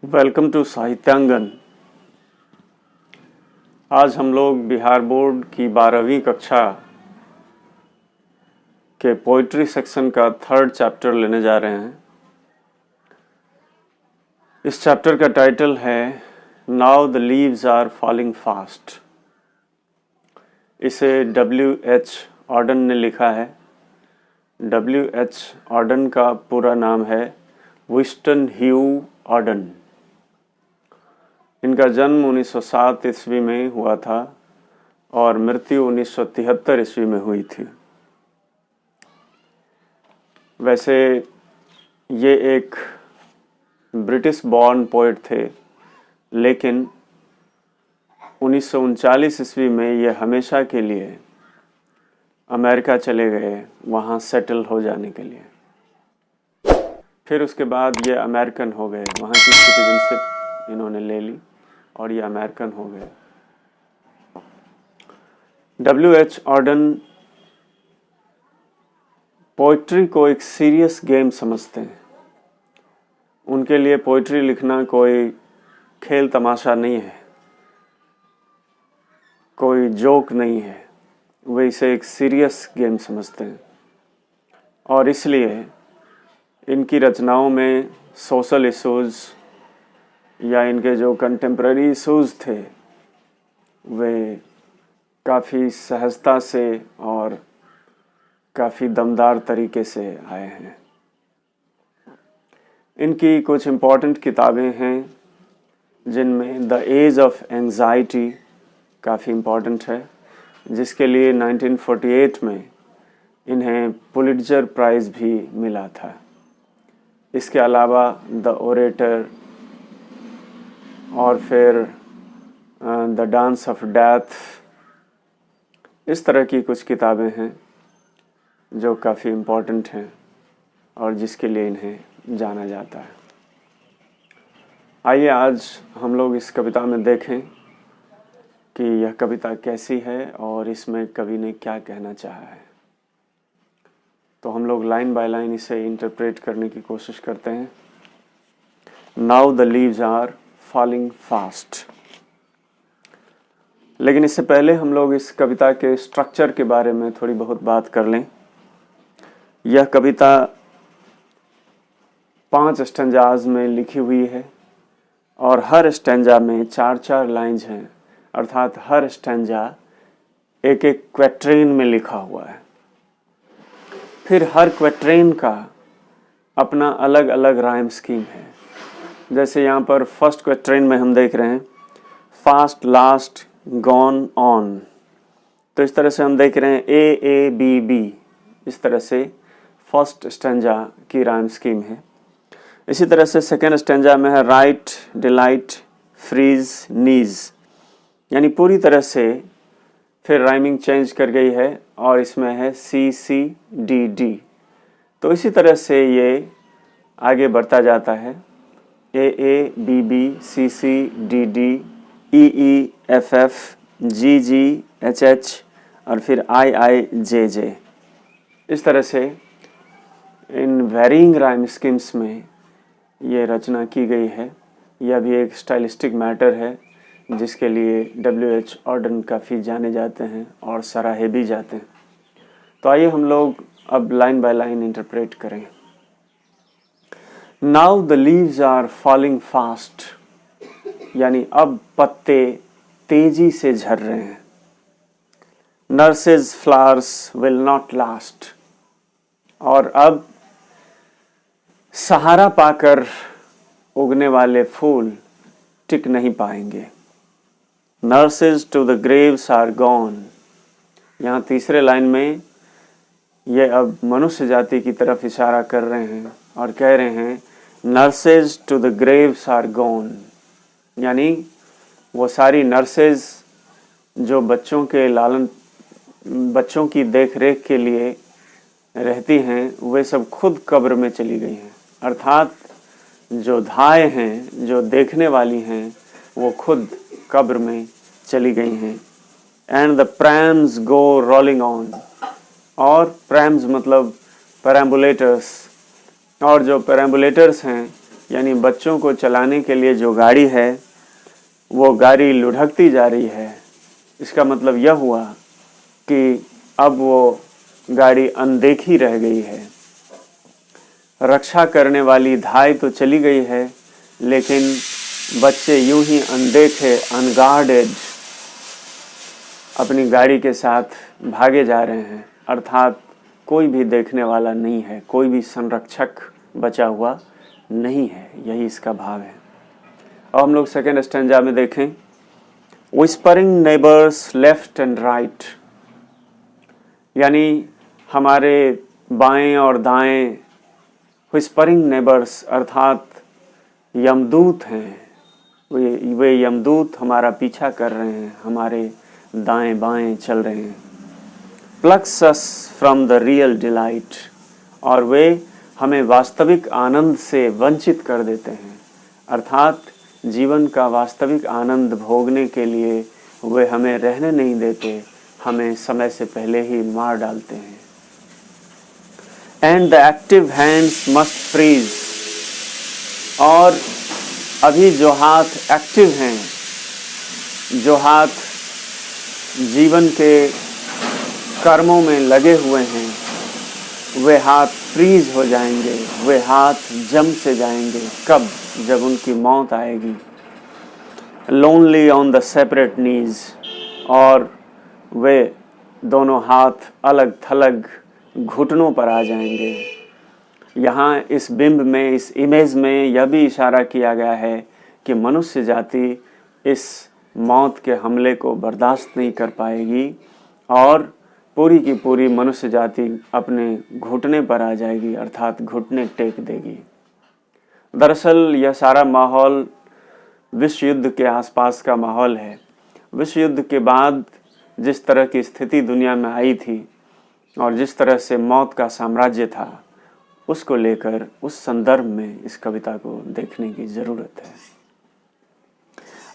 Welcome to Sahityangan. आज हम लोग बिहार बोर्ड की 12वीं कक्षा के पोइट्री सेक्शन का 3rd चैप्टर लेने जा रहे हैं। इस चैप्टर का टाइटल है now the leaves are falling fast. इसे W.H. ऑर्डन ने लिखा है। W.H. ऑर्डन का पूरा नाम है विंस्टन ह्यू ऑर्डन। इनका जन्म 1907 ईस्वी में हुआ था और मृत्यु 1973 ईस्वी में हुई थी। वैसे ये एक ब्रिटिश बॉर्न पोएट थे, लेकिन 1939 ईस्वी में ये हमेशा के लिए अमेरिका चले गए, वहाँ सेटल हो जाने के लिए। फिर उसके बाद ये अमेरिकन हो गए, वहाँ की सिटीजनशिप इन्होंने ले ली और ये अमेरिकन हो गए। W.H. ऑर्डन पोइट्री को एक सीरियस गेम समझते हैं। उनके लिए पोइट्री लिखना कोई खेल तमाशा नहीं है, कोई जोक नहीं है। वे इसे एक सीरियस गेम समझते हैं और इसलिए इनकी रचनाओं में सोशल इश्यूज़ या इनके जो कंटेम्प्रेरी इश्यूज़ थे वे काफ़ी सहजता से और काफ़ी दमदार तरीके से आए हैं। इनकी कुछ इम्पॉर्टेंट किताबें हैं जिनमें द एज ऑफ एंग्जाइटी काफ़ी इम्पॉर्टेंट है, जिसके लिए 1948 में इन्हें पुलिट्जर प्राइज़ भी मिला था। इसके अलावा द ओरेटर और फिर द डांस ऑफ डेथ, इस तरह की कुछ किताबें हैं जो काफ़ी इम्पोर्टेंट हैं और जिसके लिए इन्हें जाना जाता है। आइए आज हम लोग इस कविता में देखें कि यह कविता कैसी है और इसमें कवि ने क्या कहना चाहा है। तो हम लोग लाइन बाय लाइन इसे इंटरप्रेट करने की कोशिश करते हैं। Now the leaves are falling fast. लेकिन इससे पहले हम लोग इस कविता के स्ट्रक्चर के बारे में थोड़ी बहुत बात कर लें। यह कविता 5 स्टैंजाज में लिखी हुई है और हर स्टैंजा में 4-4 लाइन्स हैं, अर्थात हर स्टैंजा एक एक क्वैट्रेन में लिखा हुआ है। फिर हर क्वैट्रेन का अपना अलग अलग राइम स्कीम है। जैसे यहाँ पर फर्स्ट क्वैट्रेन में हम देख रहे हैं फास्ट लास्ट गॉन ऑन, तो इस तरह से हम देख रहे हैं A-A-B-B, इस तरह से फर्स्ट स्टैंजा की राइम स्कीम है। इसी तरह से सेकेंड स्टैंजा में है राइट डिलाइट फ्रीज नीज, यानी पूरी तरह से फिर राइमिंग चेंज कर गई है और इसमें है C-C-D-D। तो इसी तरह से ये आगे बढ़ता जाता है A-A-B-B C-C-D-D E-E-F-F G-G-H-H और फिर I-I-J-J। इस तरह से इन वेरिंग राइम स्कीम्स में ये रचना की गई है। यह भी एक स्टाइलिस्टिक मैटर है जिसके लिए W.H. ऑर्डन काफ़ी जाने जाते हैं और सराहे भी जाते हैं। तो आइए हम लोग अब लाइन बाय लाइन इंटरप्रेट करें। Now the leaves are falling fast, यानी अब पत्ते तेजी से झड़ रहे हैं। Nurses flowers will not last, और अब सहारा पाकर उगने वाले फूल टिक नहीं पाएंगे। Nurses to the graves are gone, यहाँ तीसरे लाइन में ये अब मनुष्य जाति की तरफ इशारा कर रहे हैं और कह रहे हैं nurses to the graves are gone, यानी वो सारी नर्सेज जो बच्चों की देख रेख के लिए रहती हैं, वे सब खुद कब्र में चली गई हैं। अर्थात जो धाय हैं, जो देखने वाली हैं, वो खुद कब्र में चली गई हैं। And the prams go rolling on, और प्रैम्स मतलब पैराम्बुलेटर्स, और जो पैराम्बुलेटर्स हैं यानी बच्चों को चलाने के लिए जो गाड़ी है वो गाड़ी लुढ़कती जा रही है। इसका मतलब यह हुआ कि अब वो गाड़ी अनदेखी रह गई है। रक्षा करने वाली धाय तो चली गई है, लेकिन बच्चे यूं ही अनदेखे, अनगार्डेड अपनी गाड़ी के साथ भागे जा रहे हैं, अर्थात कोई भी देखने वाला नहीं है, कोई भी संरक्षक बचा हुआ नहीं है। यही इसका भाव है। अब हम लोग सेकेंड स्टैंजा में देखें, whispering neighbours left and right, यानी हमारे बाएं और दाएं विस्परिंग नेबर्स अर्थात यमदूत हैं। वे यमदूत हमारा पीछा कर रहे हैं, हमारे दाएं बाएं चल रहे हैं। Plucks us from the real delight, और वे हमें वास्तविक आनंद से वंचित कर देते हैं, अर्थात जीवन का वास्तविक आनंद भोगने के लिए वे हमें रहने नहीं देते, हमें समय से पहले ही मार डालते हैं। And the active hands must freeze, और अभी जो हाथ एक्टिव हैं, जो हाथ जीवन के कर्मों में लगे हुए हैं, वे हाथ फ्रीज हो जाएंगे, वे हाथ जम से जाएंगे। कब? जब उनकी मौत आएगी। लोनली ऑन द सेपरेट नीज, और वे दोनों हाथ अलग थलग घुटनों पर आ जाएंगे। यहाँ इस बिंब में, इस इमेज में यह भी इशारा किया गया है कि मनुष्य जाति इस मौत के हमले को बर्दाश्त नहीं कर पाएगी और पूरी की पूरी मनुष्य जाति अपने घुटने पर आ जाएगी, अर्थात घुटने टेक देगी। दरअसल यह सारा माहौल विश्व युद्ध के आसपास का माहौल है। विश्व युद्ध के बाद जिस तरह की स्थिति दुनिया में आई थी और जिस तरह से मौत का साम्राज्य था, उसको लेकर उस संदर्भ में इस कविता को देखने की ज़रूरत है।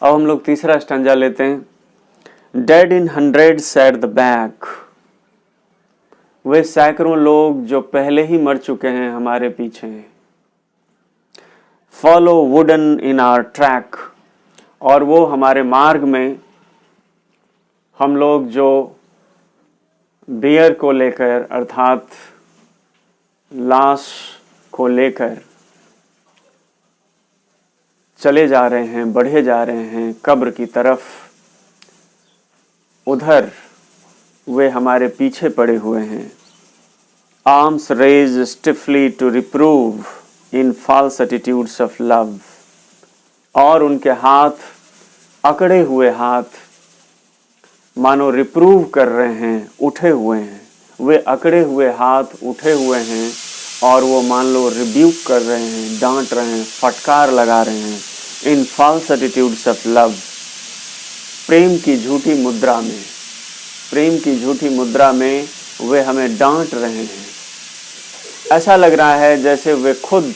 अब हम लोग तीसरा स्टैंजा लेते हैं। Dead in hundred set the back, वे सैकड़ों लोग जो पहले ही मर चुके हैं हमारे पीछे। Follow wooden in our track, और वो हमारे मार्ग में हम लोग जो बियर को लेकर अर्थात लाश को लेकर चले जा रहे हैं, बढ़े जा रहे हैं कब्र की तरफ, उधर वे हमारे पीछे पड़े हुए हैं। Arms raise stiffly to reprove in false attitudes of love, और उनके हाथ, अकड़े हुए हाथ मानो रिप्रूव कर रहे हैं, उठे हुए हैं। वे अकड़े हुए हाथ उठे हुए हैं और वो मान लो रिब्यूक कर रहे हैं, डांट रहे हैं, फटकार लगा रहे हैं। इन फॉल्स एटीट्यूड्स ऑफ लव, प्रेम की झूठी मुद्रा में, प्रेम की झूठी मुद्रा में वे हमें डांट रहे हैं। ऐसा लग रहा है जैसे वे खुद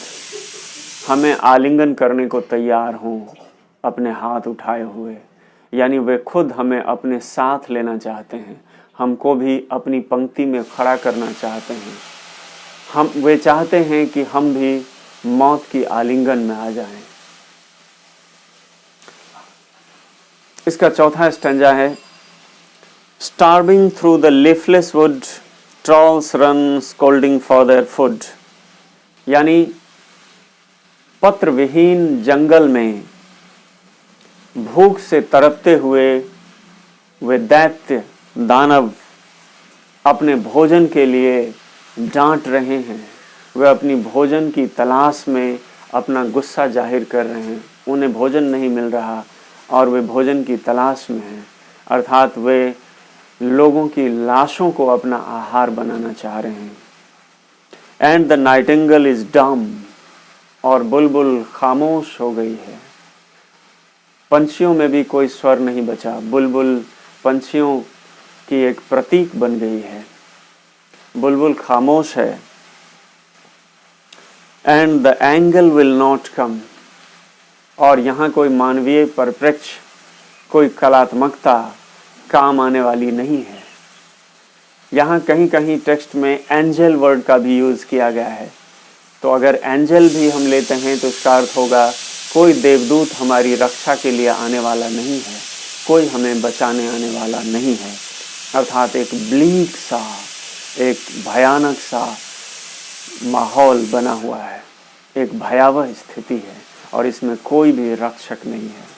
हमें आलिंगन करने को तैयार हों अपने हाथ उठाए हुए, यानी वे खुद हमें अपने साथ लेना चाहते हैं, हमको भी अपनी पंक्ति में खड़ा करना चाहते हैं। वे चाहते हैं कि हम भी मौत की आलिंगन में आ जाएं। इसका चौथा स्टैंजा है। Starving through the leafless wood, trolls run scolding for their food, यानी पत्र विहीन जंगल में भूख से तड़पते हुए वे दैत्य दानव अपने भोजन के लिए डांट रहे हैं। वे अपनी भोजन की तलाश में अपना गुस्सा जाहिर कर रहे हैं। उन्हें भोजन नहीं मिल रहा और वे भोजन की तलाश में हैं, अर्थात वे लोगों की लाशों को अपना आहार बनाना चाह रहे हैं। And the Nightingale is dumb, और बुलबुल खामोश हो गई है। पंछियों में भी कोई स्वर नहीं बचा। बुलबुल पंछियों की एक प्रतीक बन गई है। बुलबुल खामोश है। And the angle will not come, और यहाँ कोई मानवीय परिप्रेक्ष्य, कोई कलात्मकता काम आने वाली नहीं है। यहाँ कहीं कहीं टेक्स्ट में एंजल वर्ड का भी यूज किया गया है। तो अगर एंजल भी हम लेते हैं तो इसका अर्थ होगा कोई देवदूत हमारी रक्षा के लिए आने वाला नहीं है, कोई हमें बचाने आने वाला नहीं है। अर्थात एक ब्लीक सा, एक भयानक सा माहौल बना हुआ है, एक भयावह स्थिति है और इसमें कोई भी रक्षक नहीं है।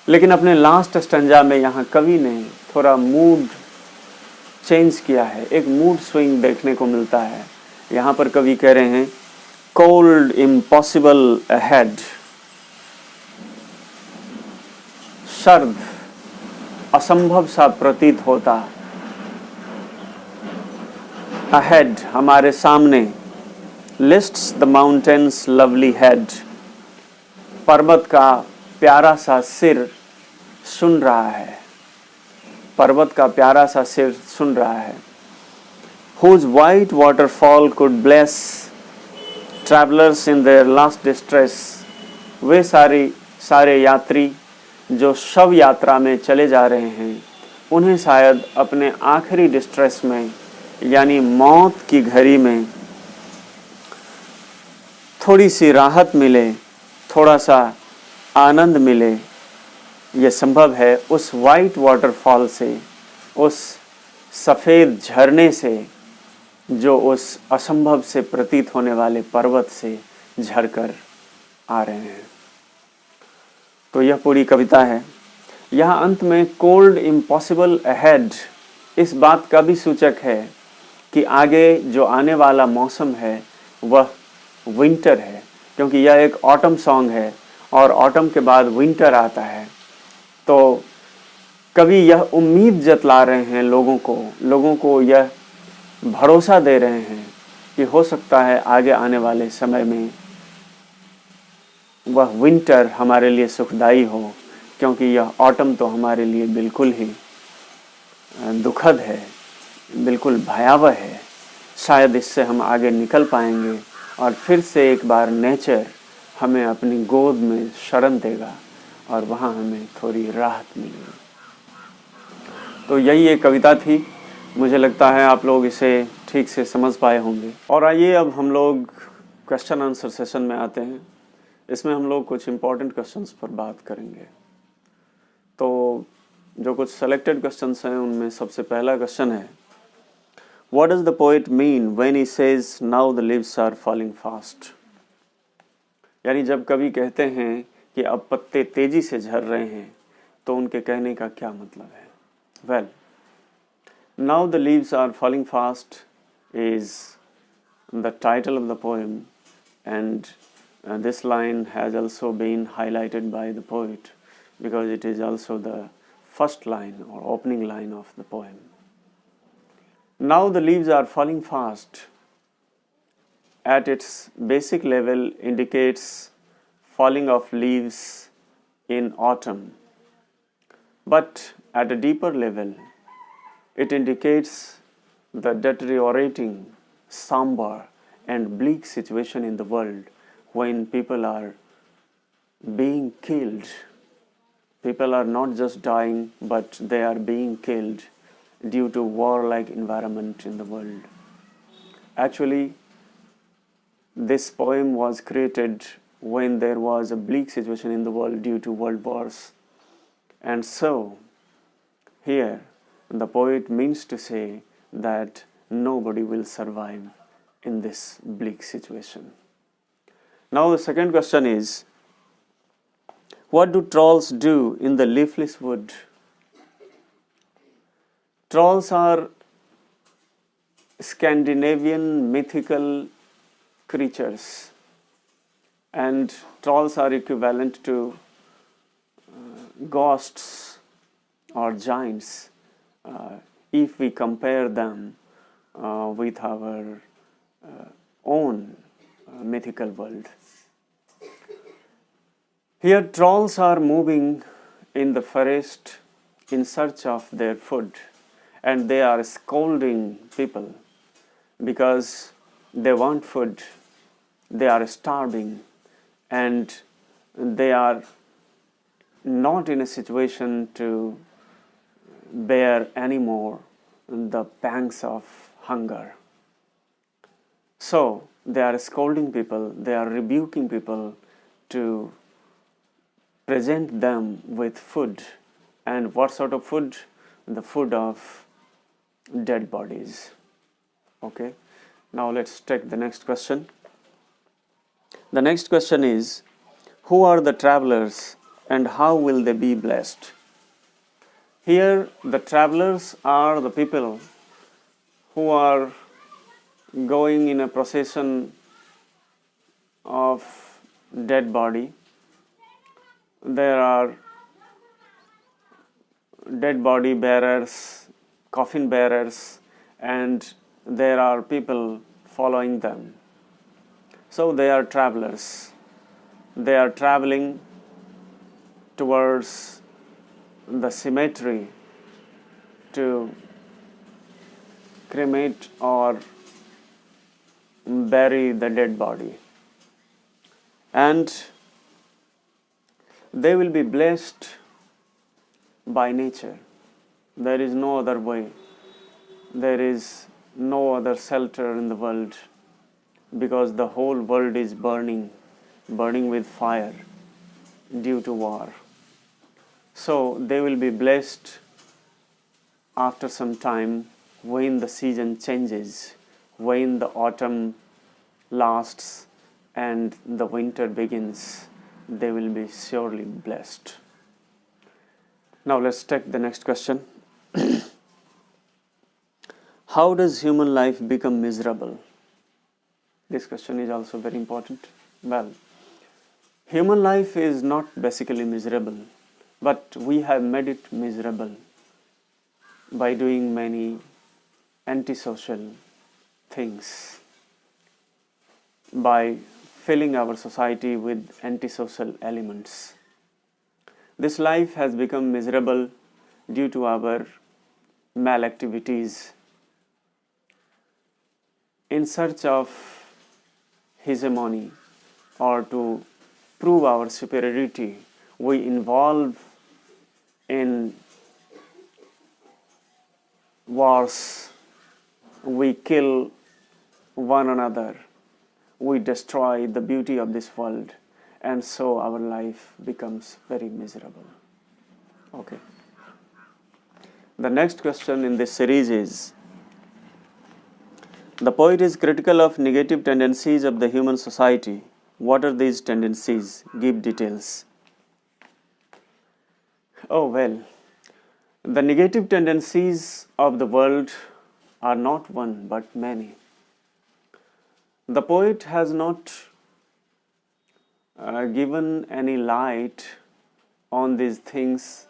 लेकिन अपने लास्ट स्टंजा में यहाँ कवि ने थोड़ा मूड चेंज किया है, एक मूड स्विंग देखने को मिलता है। यहाँ पर कवि कह रहे हैं कोल्ड इम्पॉसिबल अहेड, सर्द असंभव सा प्रतीत होता, अहेड हमारे सामने, lists the mountains lovely head, पर्वत का प्यारा सा सिर सुन रहा है, पर्वत का प्यारा सा सिर सुन रहा है। Whose white waterfall could bless travelers in their last distress, वे सारे यात्री जो शव यात्रा में चले जा रहे हैं, उन्हें शायद अपने आखिरी डिस्ट्रेस में यानी मौत की घड़ी में थोड़ी सी राहत मिले, थोड़ा सा आनंद मिले। ये संभव है उस वाइट वाटरफॉल से, उस सफ़ेद झरने से जो उस असंभव से प्रतीत होने वाले पर्वत से झरकर आ रहे हैं। तो यह पूरी कविता है। यहाँ अंत में कोल्ड इम्पॉसिबल अहेड इस बात का भी सूचक है कि आगे जो आने वाला मौसम है वह विंटर है, क्योंकि यह एक ऑटम सॉन्ग है और ऑटम के बाद विंटर आता है। तो कवि यह उम्मीद जतला रहे हैं लोगों को यह भरोसा दे रहे हैं कि हो सकता है आगे आने वाले समय में वह विंटर हमारे लिए सुखदाई हो, क्योंकि यह ऑटम तो हमारे लिए बिल्कुल ही दुखद है, बिल्कुल भयावह है। शायद इससे हम आगे निकल पाएंगे और फिर से एक बार नेचर हमें अपनी गोद में शरण देगा और वहाँ हमें थोड़ी राहत मिलेगी। तो यही एक कविता थी। मुझे लगता है आप लोग इसे ठीक से समझ पाए होंगे। और आइए अब हम लोग क्वेश्चन आंसर सेशन में आते हैं। इसमें हम लोग कुछ इम्पोर्टेंट क्वेश्चंस पर बात करेंगे। तो जो कुछ सेलेक्टेड क्वेश्चंस हैं उनमें सबसे पहला क्वेश्चन है, what does the poet mean when he says now the leaves are falling fast. यानी जब कवि कहते हैं कि अब पत्ते तेजी से झड़ रहे हैं तो उनके कहने का क्या मतलब है। Well, now the leaves are falling fast is the title of the poem, and this line has also been highlighted by the poet because it is also the first line or opening line of the poem. Now the leaves are falling fast at its basic level indicates falling of leaves in autumn, but at a deeper level it indicates the deteriorating, somber and bleak situation in the world when people are being killed. People are not just dying, but they are being killed due to war-like environment in the world. Actually, this poem was created when there was a bleak situation in the world due to world wars. And so, here, the poet means to say that nobody will survive in this bleak situation. Now the second question is, what do trolls do in the leafless wood? Trolls are Scandinavian mythical creatures, and trolls are equivalent to ghosts or giants if we compare them with our own mythical world. Here trolls are moving in the forest in search of their food, and they are scolding people because they want food, they are starving, and they are not in a situation to bear anymore the pangs of hunger. So they are scolding people, they are rebuking people to present them with food. And what sort of food? The food of dead bodies. Okay. Now let's take the next question. The next question is, who are the travelers and how will they be blessed? Here the travelers are the people who are going in a procession of dead body. There are dead body bearers, coffin bearers, and there are people following them. So they are travelers. They are traveling towards the cemetery to cremate or bury the dead body. And they will be blessed by nature. There is no other way. There is no other shelter in the world, because the whole world is burning with fire due to war. So they will be blessed after some time, when the season changes, when the autumn lasts and the winter begins. They will be surely blessed. Now let's take the next question. How does human life become miserable? This question is also very important. Well, human life is not basically miserable, but we have made it miserable by doing many antisocial things, by filling our society with antisocial elements. This life has become miserable due to our malactivities. In search of hegemony or to prove our superiority, we involve in wars, we kill one another, we destroy the beauty of this world, and so our life becomes very miserable. Okay. The next question in this series is, the poet is critical of negative tendencies of the human society. What are these tendencies? Give details. Oh well, the negative tendencies of the world are not one but many. The poet has not given any light on these things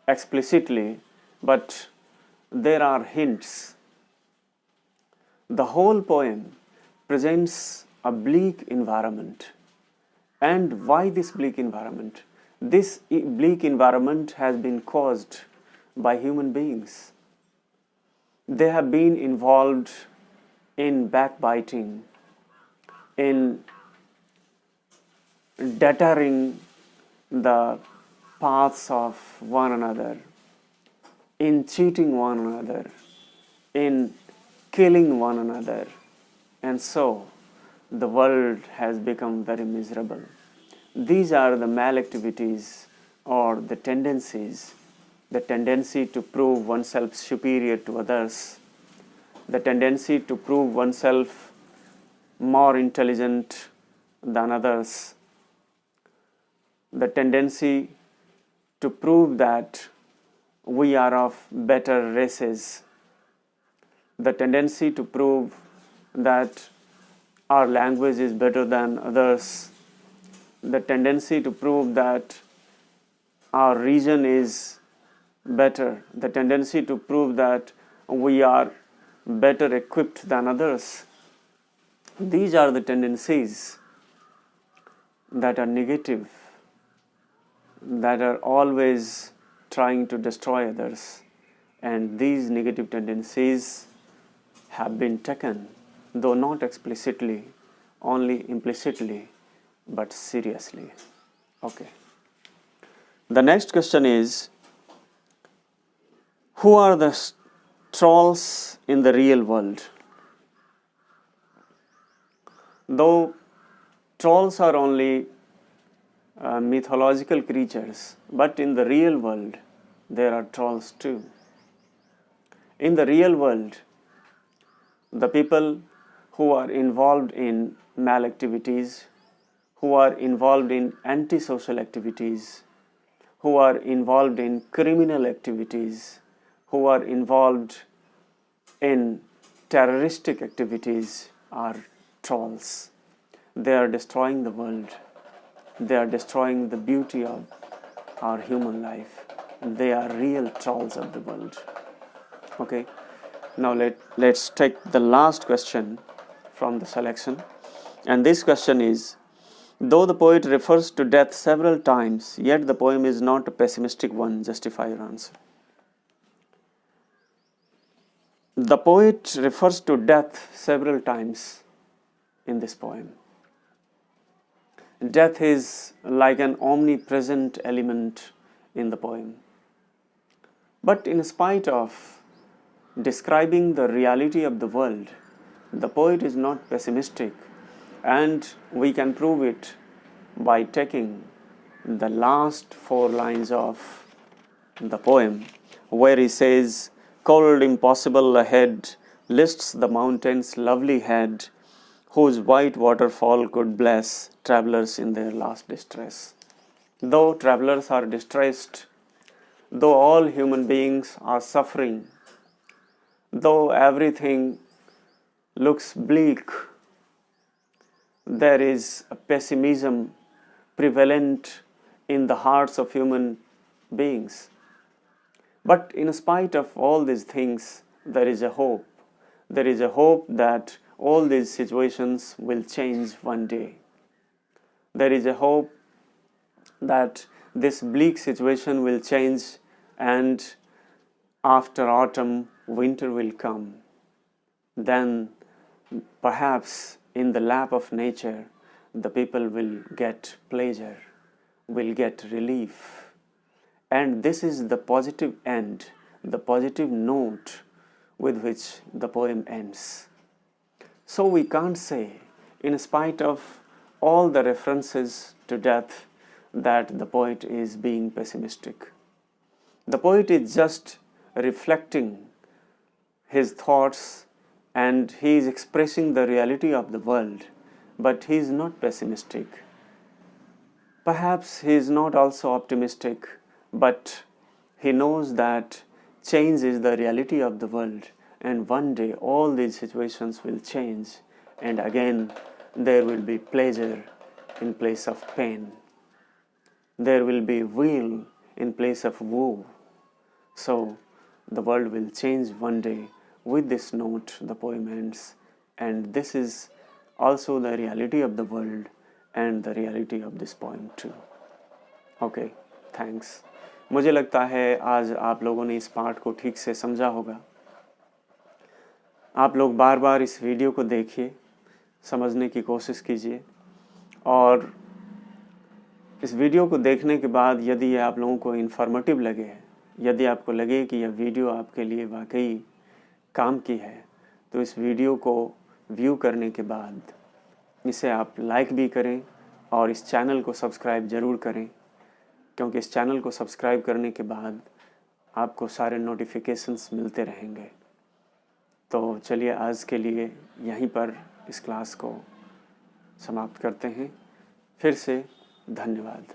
explicitly, but there are hints. The whole poem presents a bleak environment. And why this bleak environment? This bleak environment has been caused by human beings. They have been involved in backbiting, in deterring the paths of one another, in cheating one another, in killing one another, and so the world has become very miserable. These are the malactivities or the tendencies, the tendency to prove oneself superior to others, the tendency to prove oneself more intelligent than others, the tendency to prove that we are of better races, the tendency to prove that our language is better than others, the tendency to prove that our region is better, the tendency to prove that we are better equipped than others. These are the tendencies that are negative, that are always trying to destroy others. And these negative tendencies have been taken, though not explicitly, only implicitly, but seriously. Okay. The next question is, who are the trolls in the real world? though trolls are only mythological creatures, but in the real world there are trolls too. In the real world, the people who are involved in malactivities, who are involved in antisocial activities, who are involved in criminal activities, who are involved in terroristic activities are trolls. They are destroying the world. They are destroying the beauty of our human life. They are real trolls of the world. Okay, now let's take the last question from the selection. And this question is, though the poet refers to death several times, yet the poem is not a pessimistic one. Justify your answer. The poet refers to death several times in this poem. Death is like an omnipresent element in the poem. But in spite of describing the reality of the world, the poet is not pessimistic, and we can prove it by taking the last 4 lines of the poem, where he says, "Cold impossible ahead lists the mountain's lovely head, whose white waterfall could bless travelers in their last distress." Though travelers are distressed, though all human beings are suffering, though everything looks bleak, there is a pessimism prevalent in the hearts of human beings. But in spite of all these things, there is a hope. There is a hope that all these situations will change one day. There is a hope that this bleak situation will change, and after autumn, winter will come. Then perhaps in the lap of nature, the people will get pleasure, will get relief. And this is the positive end, the positive note with which the poem ends. So we can't say, in spite of all the references to death, that the poet is being pessimistic. The poet is just reflecting his thoughts, and he is expressing the reality of the world, but he is not pessimistic. Perhaps he is not also optimistic, but he knows that change is the reality of the world, and one day all these situations will change, and again there will be pleasure in place of pain. There will be weal in place of woe. So the world will change one day. With this note, the poem ends, and this is also the reality of the world and the reality of this poem too. Okay, thanks. मुझे लगता है आज आप लोगों ने इस पाठ को ठीक से समझा होगा। आप लोग बार बार इस वीडियो को देखिए, समझने की कोशिश कीजिए, और इस वीडियो को देखने के बाद यदि ये आप लोगों को इन्फॉर्मेटिव लगे, यदि आपको लगे कि यह वीडियो आपके लिए वाकई काम की है, तो इस वीडियो को व्यू करने के बाद इसे आप लाइक भी करें और इस चैनल को सब्सक्राइब ज़रूर करें, क्योंकि इस चैनल को सब्सक्राइब करने के बाद आपको सारे नोटिफिकेशंस मिलते रहेंगे। तो चलिए आज के लिए यहीं पर इस क्लास को समाप्त करते हैं। फिर से धन्यवाद।